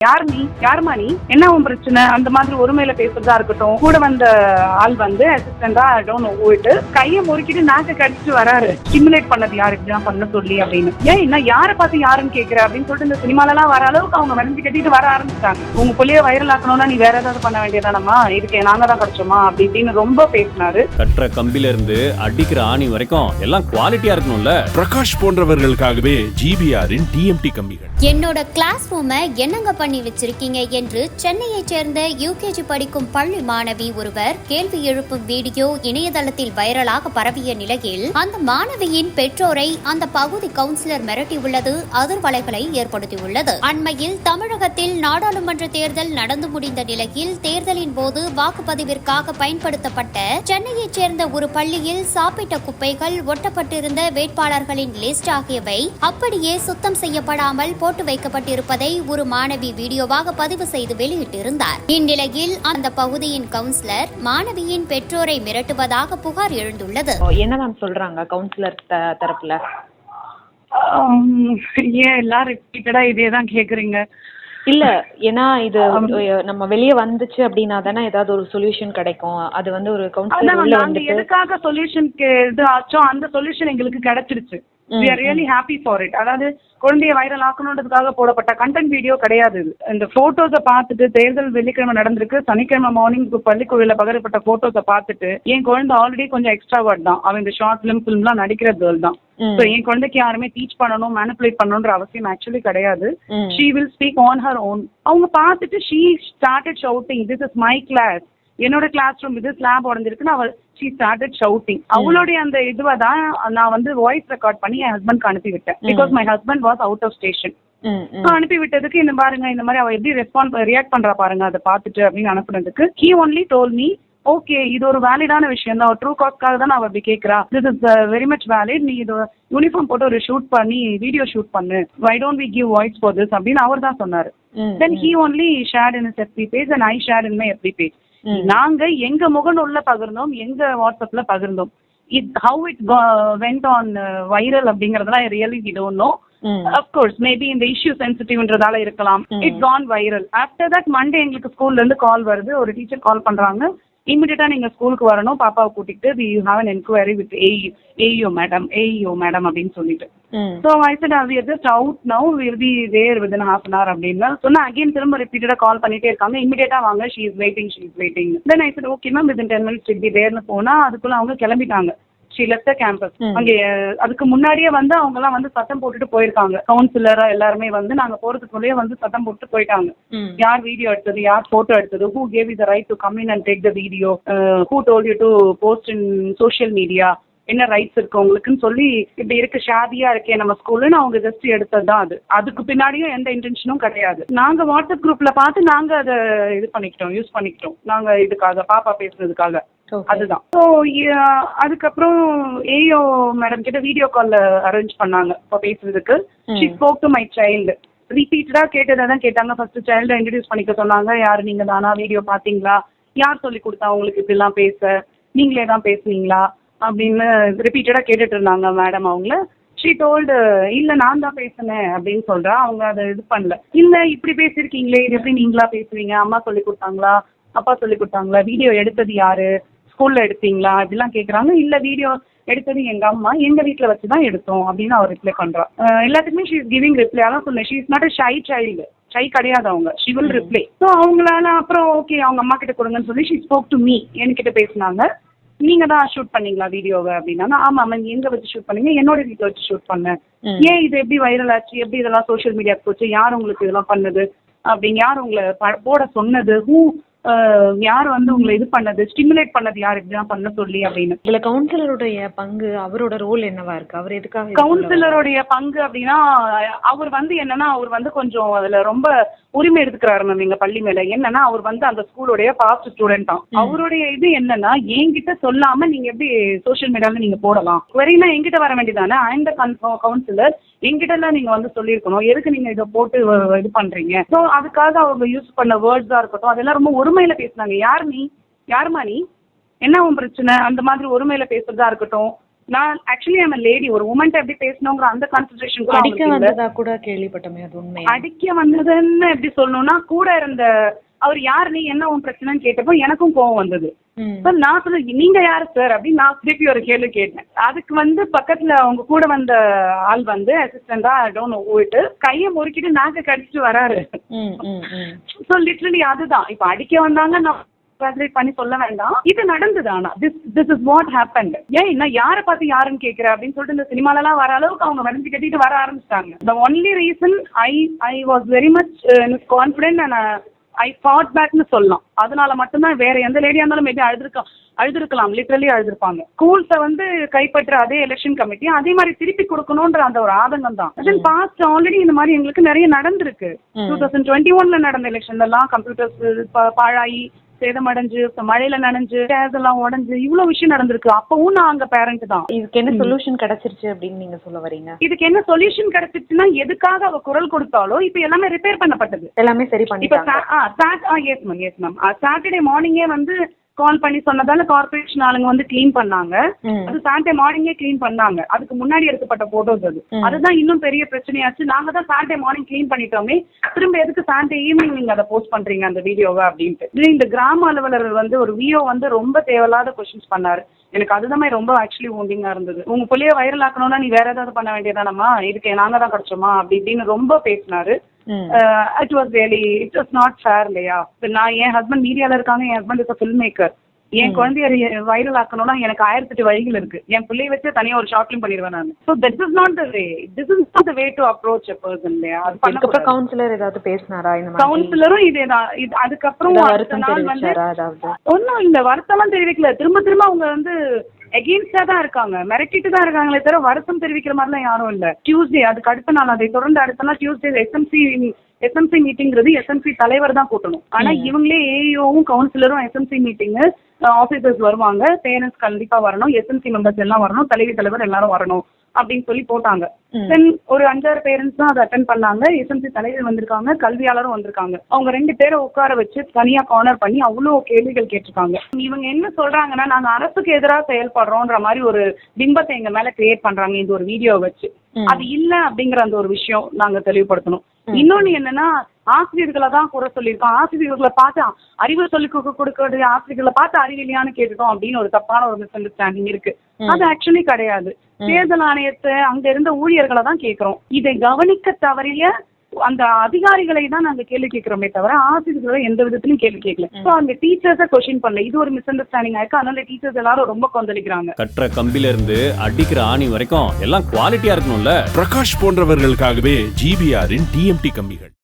யார் நீ, யாருமா நீ, என்ன உன் பிரச்சனை, அந்த மாதிரி ஒருமையில பேசுறதா இருக்கட்டும். கூட வந்த ஆள் வந்து அசிஸ்டண்டா போயிட்டு கையை முறுக்கிட்டு நாக்க கடிச்சிட்டு வராரு. ஸ்டிமுலேட் பண்ணது யாரு இப்படிதான் பண்ண சொல்லி அப்படின்னு. ஏன் என்ன யாரை பார்த்து யாருன்னு கேட்கிற அப்படின்னு சொல்லிட்டு இந்த சினிமால எல்லாம் வர அளவுக்கு அவங்க வரைஞ்சு கட்டிட்டு வர ஆரம்பிச்சிட்டாங்க. உங்க புள்ளைய வைரல் ஆக்கணும்னா நீ வேற ஏதாவது பண்ண வேண்டியதானமா, இதுக்கு நாங்க தான் கிடைச்சோமா அப்படி இப்படின்னு ரொம்ப பேசினாரு. கட்டுற கம்பில இருந்து அடிக்கிற ஆணி வரைக்கும் எல்லாம் குவாலிட்டியா இருக்கணும்ல. பிரகாஷ் போன்றவர்களுக்காகவே ஜிபிஆரின் டிஎம்டி கம்பிகள். என்னோட கிளாஸ் ரூமை என்னங்க பண்ணி வச்சிருக்கீங்க என்று சென்னையைச் சேர்ந்த யூகேஜி படிக்கும் பள்ளி மாணவி ஒருவர் கேள்வி எழுப்பும் வீடியோ இணையதளத்தில் வைரலாக பரவிய நிலையில் அந்த மாணவியின் பெற்றோரை அந்த பகுதி கவுன்சிலர் மிரட்டியுள்ளது அதிர்வலைகளை ஏற்படுத்தியுள்ளது. அண்மையில் தமிழகத்தில் நாடாளுமன்ற தேர்தல் நடந்து முடிந்த நிலையில் தேர்தலின் போது வாக்குப்பதிவிற்காக பயன்படுத்தப்பட்ட சென்னையைச் சேர்ந்த ஒரு பள்ளியில் சாப்பிட்ட குப்பைகள், ஒட்டப்பட்டிருந்த வேட்பாளர்களின் லிஸ்ட் ஆகியவை அப்படியே சுத்தம் செய்யப்படாமல் போட்டு வைக்கப்பட்டிருப்பதை ஒரு மாணவி வீடியோவாக பதிவு செய்து வெளியிட்டிருந்தார். இந்நிலையில் அந்த பகுதியின் கவுன்சிலர் மாணவியின் பெற்றோரை மிரட்டுவதாக புகார் எழுந்துள்ளது. என்ன மேம் சொல்றாங்க கவுன்சிலர் தரப்புல? ஏன் எல்லாரும் ரிப்பீட்டடா இதேதான் கேக்குறீங்க? இல்ல, ஏன்னா இது நம்ம வெளியே வந்துச்சு அப்படின்னா தானே ஏதாவது ஒரு சொல்யூஷன் கிடைக்கும். அது வந்து ஒரு கவுன்சிலர் எதுக்காக சொல்யூஷன் இது ஆச்சோ அந்த சொல்யூஷன் எங்களுக்கு கிடைச்சிருச்சு. We are really happy for it. அதாவது குழந்தைய வைரல் ஆக்கணுன்றதுக்காக போடப்பட்ட கண்டென்ட் வீடியோ கிடையாது இது. இந்த போட்டோஸை பார்த்துட்டு தேர்தல் வெள்ளிக்கிழமை நடந்திருக்கு, சனிக்கிழமை மார்னிங் பள்ளிக்குழுல பகிரப்பட்ட போட்டோஸை பார்த்துட்டு என் குழந்தை ஆல்ரெடி கொஞ்சம் எக்ஸ்ட்ராவர்ட் தான். அவன் இந்த ஷார்ட் ஃபிலிம்லாம் நடிக்கிற கேர்ள் தான். ஸோ என் குழந்தைக்கு யாருமே டீச் பண்ணணும், மேனிபுலேட் பண்ணணுன்ற அவசியம் ஆக்சுவலி கிடையாது. She will speak on her own. அவங்க பார்த்துட்டு she started shouting, this is my class, என்னோட கிளாஸ் ரூம் இது, ஸ்லாப் உடஞ்சிருக்குன்னு அவள் she started shouting. அவளுடைய அந்த இதுவா தான் நான் வந்து வாய்ஸ் ரெக்கார்ட் பண்ணி என் ஹஸ்பண்ட்க்கு அனுப்பி விட்டேன். Because my husband was out of station. அனுப்பி விட்டதுக்கு இந்த பாருங்க, இந்த மாதிரி அவ எப்படி ரியாக்ட் பண்றா பாருங்க அதை பார்த்துட்டு அப்படின்னு அனுப்புனதுக்கு he only told me, okay இது ஒரு வேலிடான விஷயம் தான், ட்ரூ காஸ்ட்காக தான் அவ அப்படி கேட்கறா, this is very much valid, நீ இது யூனிஃபார்ம் போட்டு ஒரு ஷூட் பண்ணி வீடியோ ஷூட் பண்ணு, why don't we give voice for this அப்படின்னு அவர் தான் சொன்னாரு. தென் he only shared in his FB page and I shared in my FB page. நாங்க எங்க முகநூல்ல பகிர்ந்தோம், எங்க வாட்ஸ்அப்ல பகிர்ந்தோம். How it went on viral அப்படிங்கறதெல்லாம் really we don't know. Of course maybe இந்த இஷ்யூ சென்சிட்டிவ்ன்றதால இருக்கலாம். It gone viral. After that Monday எங்களுக்கு ஸ்கூல்ல இருந்து கால் வருது, ஒரு டீச்சர் கால் பண்றாங்க, இமிடியட்டா நீங்க ஸ்கூலுக்கு வரணும், பாப்பாவை கூட்டிட்டு we have an enquiry with AEO madam அப்படின்னு சொல்லிட்டு. So I said we are just out now, we will be there within half an hour அப்படின்னா சொன்னா. அகைன் திரும்ப ரிப்பீட்டடா கால் பண்ணிட்டே இருக்காங்க, இமிடியட்டா வாங்க, she is waiting. Then I said okay ma'am, within 10 minutes she'll be thereன்னு போனா அதுக்குள்ள அவங்க கிளம்பிட்டாங்க. she left the campus. அங்கே அதுக்கு முன்னாடியே வந்து அவங்க எல்லாம் வந்து சத்தம் போட்டுட்டு போயிருக்காங்க. கவுன்சிலரா எல்லாருமே வந்து நாங்க போறதுக்குள்ளேயே வந்து சத்தம் போட்டு போயிட்டாங்க. யார் வீடியோ எடுத்தது, யார் போட்டோ எடுத்தது, who gave you the right to come in and take the video, who told you to post in social media, என்ன ரைட்ஸ் இருக்கு உங்களுக்குன்னு சொல்லி, இப்படி இருக்கு ஷாதியா இருக்கே நம்ம ஸ்கூல்னு அவங்க ஜஸ்ட் எடுத்ததுதான் அது. அதுக்கு பின்னாடியும் எந்த இன்டென்ஷனும் கிடையாது. நாங்க வாட்ஸ்அப் குரூப்ல பார்த்து நாங்க அதை யூஸ் பண்ணிக்கிட்டோம் நாங்க இதுக்காக, பாப்பா பேசுறதுக்காக. அதுதான். ஸோ அதுக்கப்புறம் ஏஓ மேடம் கிட்ட வீடியோ கால்ல அரேஞ்ச் பண்ணாங்க இப்போ பேசுறதுக்கு. She spoke to my child. ரிப்பீட்டடா கேட்டதான் கேட்டாங்க. ஃபர்ஸ்ட் சைல்டை இன்ட்ரடியூஸ் பண்ணிக்க சொன்னாங்க. யாரு நீங்க தானா, வீடியோ பாத்தீங்களா, யார் சொல்லி கொடுத்தா உங்களுக்கு இப்படிலாம் பேச, நீங்களே தான் பேசுனீங்களா அப்படின்னு ரிப்பீட்டடா கேட்டுட்டு இருந்தாங்க மேடம் அவங்கள. ஷீ டோல்டு இல்ல நான் தான் பேசினேன் அப்படின்னு சொல்றா. அவங்க அதை இது பண்ணல. இல்ல இப்படி பேசிருக்கீங்களே, இது எப்படி நீங்களா பேசுவீங்க, அம்மா சொல்லி கொடுத்தாங்களா, அப்பா சொல்லி கொடுத்தாங்களா, வீடியோ எடுத்தது யாரு, ஸ்கூல்ல எடுத்தீங்களா இப்படிலாம் கேக்குறாங்க. இல்ல வீடியோ எடுத்தது எங்க அம்மா, எங்க வீட்டுல வச்சுதான் எடுத்தோம் அப்படின்னு அவர் ரிப்ளை பண்றா. எல்லாத்துக்குமே ஷீ இஸ் கிவிங் ரிப்ளை. அதான் சொன்னேன், she is not a shy child. Shy கிடையாது அவங்க, ஷி வில் ரிப்ளை. ஸோ அவங்களால அப்புறம் ஓகே அவங்க அம்மா கிட்ட கொடுங்கன்னு சொல்லி ஷீ ஸ்போக் டு மீ, என்கிட்ட பேசினாங்க. நீங்க தான் ஷூட் பண்ணீங்களா வீடியோவை அப்படின்னா, ஆமா மேம் எங்க வச்சு ஷூட் பண்ணீங்க, என்னோட வீட்டுல வச்சு ஷூட் பண்ணேன். ஏன் இது எப்படி வைரல் ஆச்சு, எப்படி இதெல்லாம் சோஷியல் மீடியாவுக்கு போச்சு, யார் உங்களுக்கு இதெல்லாம் பண்ணது அப்படின்னு, யார் உங்களை போட சொன்னது, யார் வந்து உங்களை இது பண்ணது, ஸ்டிமுலேட் பண்ணது யார் இப்படிதான் பண்ண சொல்லி அப்படின்னு. இதுல கவுன்சிலருடைய பங்கு, அவரோட ரோல் என்னவா இருக்கு, அவர் எதுக்காக? கவுன்சிலருடைய பங்கு அப்படின்னா அவர் வந்து என்னன்னா, அவர் வந்து கொஞ்சம் அதுல ரொம்ப உரிமை எடுத்துக்கிறாரு மேம் எங்க பள்ளி மேல. என்னன்னா அவர் வந்து அந்த ஸ்கூலுடைய பாஸ்ட் ஸ்டூடெண்ட் தான். அவருடைய இது என்னன்னா, என்கிட்ட சொல்லாம நீங்க எப்படி சோசியல் மீடியால நீங்க போடலாம், வெறினா என்கிட்ட வர வேண்டியதானே, அந்த கவுன்சிலர் என்கிட்ட எல்லாம் நீங்க வந்து சொல்லியிருக்கணும், எதுக்கு நீங்க இதை போட்டு இது பண்றீங்க. ஸோ அதுக்காக அவங்க யூஸ் பண்ண வேர்ட்ஸா இருக்கட்டும் அதெல்லாம் ரொம்ப ஒருமையில பேசினாங்க. யார் நீ, யாருமா நீ, என்ன உன் பிரச்சனை, அந்த மாதிரி ஒருமையில பேசுறதா இருக்கட்டும். நான் ஆக்சுவலி ஐம் லேடி, ஒரு உமன்ட்ட எப்படி பேசணுங்கிற அந்த கான்சென்ட்ரேஷன் கூட அடிக்க அவங்களுக்கு இல்ல. வந்ததா கூட கேள்விப்பட்டமே, அது உண்மை? அடிக்க வந்ததுன்னு எப்படி சொல்லணும்னா, கூட இருந்த அவர் யார், நீ என்ன உன் பிரச்சனைன்னு கேட்டப்போ எனக்கும் கோவம் வந்தது. நான் சொன்னேன் நீங்க யாரு சார் அப்படின்னு நான் திருப்பி ஒரு கேள்வி கேட்டேன். அதுக்கு வந்து பக்கத்துல அவங்க கூட வந்த ஆள் வந்து அசிஸ்டண்டா போயிட்டு கையை முறுக்கிட்டு நாக்க கடிச்சிட்டு வராரு. ஸோ லிட்ரலி அதுதான் இப்ப அடிக்க வந்தாங்க. நான் பண்ணி சொல்ல வேண்டாம், இது நடந்தது. ஆனா திஸ் இஸ் வாட் ஹேப்பன்ட். ஏன் நான் யாரை பார்த்து யாருன்னு கேட்கிறேன் அப்படின்னு சொல்லிட்டு இந்த சினிமால எல்லாம் வர அளவுக்கு அவங்க வரைஞ்சு கட்டிட்டு வர ஆரம்பிச்சிட்டாங்க. The only reason I was very much confident and I fought பேக்னு சொல்லலாம். அதனால மட்டும்தான். வேற எந்த லேடியா இருந்தாலும் மேபி அழுதுருக்கலாம், லிட்டரலி அழுதுருப்பாங்க. ஸ்கூல்ஸை வந்து கைப்பற்ற அதே எலெக்ஷன் கமிட்டி அதே மாதிரி திருப்பி கொடுக்கணும்ன்ற அந்த ஒரு ஆதங்கம் தான். பாஸ்ட் ஆல்ரெடி இந்த மாதிரி எங்களுக்கு நிறைய நடந்திருக்கு. 2021 நடந்த எலெக்ஷன்ல எல்லாம் கம்ப்யூட்டர்ஸ் பாழாயி சேதமடைஞ்சு மழையில நனைஞ்சு எல்லாம் உடஞ்சு இவ்வளவு விஷயம் நடந்திருக்கு. அப்பவும் நான் அங்க பேரண்ட் தான். இதுக்கு என்ன சொல்யூஷன் கிடைச்சிருச்சு அப்படின்னு நீங்க சொல்ல வரீங்க? இதுக்கு என்ன சொல்யூஷன் கிடைச்சிருச்சுன்னா, எதுக்காக அவ குரல் கொடுத்தாலோ இப்ப எல்லாமே ரிப்பேர் பண்ணப்பட்டது, எல்லாமே சரி பண்ணிட்டாங்க. எஸ் மேம் சாட்டர்டே மார்னிங்கே வந்து கால் பண்ணி சொன்னதால கார்பரேஷன் ஆளுங்க வந்து கிளீன் பண்ணாங்க. அது சாட்டர்டே மார்னிங்கே கிளீன் பண்ணாங்க. அதுக்கு முன்னாடி எடுக்கப்பட்ட போட்டோஸ் அது. அதுதான் இன்னும் பெரிய பிரச்சனையாச்சு. நாங்க தான் சாட்டர்டே மார்னிங் கிளீன் பண்ணிட்டோமே, திரும்ப எதுக்கு சாட்டர்டே ஈவினிங் நீங்க அதை போஸ்ட் பண்றீங்க அந்த வீடியோவை அப்படின்ட்டு. இந்த கிராம அலுவலர் வந்து ஒரு விஓ வந்து ரொம்ப தேவையில்லாத கொஸ்டின்ஸ் பண்ணாரு. எனக்கு அதுதான் ரொம்ப ஆக்சுவலி ஊண்டிங்கா இருந்தது. உங்க பிள்ளைய வைரல் ஆக்கணும்னா நீ வேற ஏதாவது பண்ண வேண்டியதானம்மா, இதுக்கு நாங்க தான் கிடைச்சோமா அப்படி இப்படின்னு ரொம்ப பேசினாரு. இட் வாஸ் நாட் ஃபேர் இல்லையா? நான் என் ஹஸ்பண்ட் மீடியால இருக்காங்க, என் ஹஸ்பண்ட் இஸ் ஃபில்ம் மேக்கர். என் குழந்தைய வைரல் ஆக்கணும்னா எனக்கு 1008 வழிகள் இருக்கு. என் பிள்ளைய வச்சு தனியா ஒரு ஷார்ட் ஃபிலிம் பண்ணிடுவேன் நான். So this is not the way, this is not the way to approach a person இல்லையா? அது பண்ண கவுன்சிலர் ஏதாவது பேசினாரா? இந்த மாதிரி கவுன்சிலரும் இதேதான். அதுக்கப்புறம் ஒன்னும் இல்ல, வருத்தம்லாம் தெரிவிக்கல. திரும்ப திரும்ப அவங்க வந்து எகெயின்ஸ்டா தான் இருக்காங்க, மிரட்டிட்டு தான் இருக்காங்களே தவிர வருத்தம் தெரிவிக்கிற மாதிரிலாம் யாரும் இல்ல. டியூஸ்டே அதுக்கு அடுத்த நாள், அதை தொடர்ந்து அடுத்த நாள் டியூஸ்டே எஸ்எம்சி மீட்டிங்கிறது எஸ்எம்சி தலைவர் தான் கூட்டணும். ஆனா இவங்களே ஏஇஓவும் கவுன்சிலரும் எஸ்எம்சி மீட்டிங் ஆபீசர்ஸ் வருவாங்க, பேரண்ட்ஸ் கண்டிப்பா வரணும், எஸ்எம்சி மெம்பர்ஸ் எல்லாம் வரணும், தலைவர் எல்லாரும் வரணும் அப்படின்னு சொல்லி போட்டாங்க. தென் ஒரு 5-6 பேரண்ட்ஸ் தான் அதை அட்டென்ட் பண்ணாங்க. எஸ்எம்சி தலைவர் வந்திருக்காங்க, கல்வியாளரும் வந்திருக்காங்க. அவங்க 2 பேரை உட்கார வச்சு தனியா கார்னர் பண்ணி அவ்வளவு கேள்விகள் கேட்டிருக்காங்க. இவங்க என்ன சொல்றாங்கன்னா, நாங்க அரசுக்கு எதிராக செயல்படுறோம்ன்ற மாதிரி ஒரு பிம்பத்தை எங்க மேல கிரியேட் பண்றாங்க இந்த ஒரு வீடியோ வச்சு. அது இல்ல அப்படிங்கிற அந்த ஒரு விஷயம் நாங்க தெளிவுபடுத்தணும். இன்னொன்னு என்னன்னா, ஆசிரியர்களை தான் குறை சொல்லியிருக்கோம், ஆசிரியர்களை பார்த்து அறிவு சொல்லிக் கொடுக்கறது, ஆசிரியர்களை பார்த்து அறிவியலையான்னு கேட்டுட்டோம் அப்படின்னு ஒரு தப்பான ஒரு மிஸ் அண்டர்ஸ்டாண்டிங் இருக்கு. அது ஆக்சுவலி கிடையாது. தேர்தல் ஆணையத்தை அங்க இருந்த ஊழியர்களை தான் கேட்கிறோம். இதை கவனிக்க தவறிய அந்த அதிகாரிகளை தான் நாங்க கேள்வி கேட்கிறோமே தவிர ஆசிரியர்களை எந்த விதத்திலும் கேள்வி கேட்கல. சோ அந்த டீச்சர்ஸை கொஸ்டின் பண்ணல. இது ஒரு மிஸ் அண்டர்ஸ்டாண்டிங் ஆயிருக்கு. அதனால டீச்சர்ஸ் எல்லாரும் ரொம்ப கொந்தளிக்கிறாங்க. கட்டுற கம்பில இருந்து அடிக்கிற ஆணி வரைக்கும் எல்லாம் குவாலிட்டியா இருக்கணும்ல. பிரகாஷ் போன்றவர்களுக்காகவே ஜிபிஆரின் டிஎம்டி கம்பிகள்.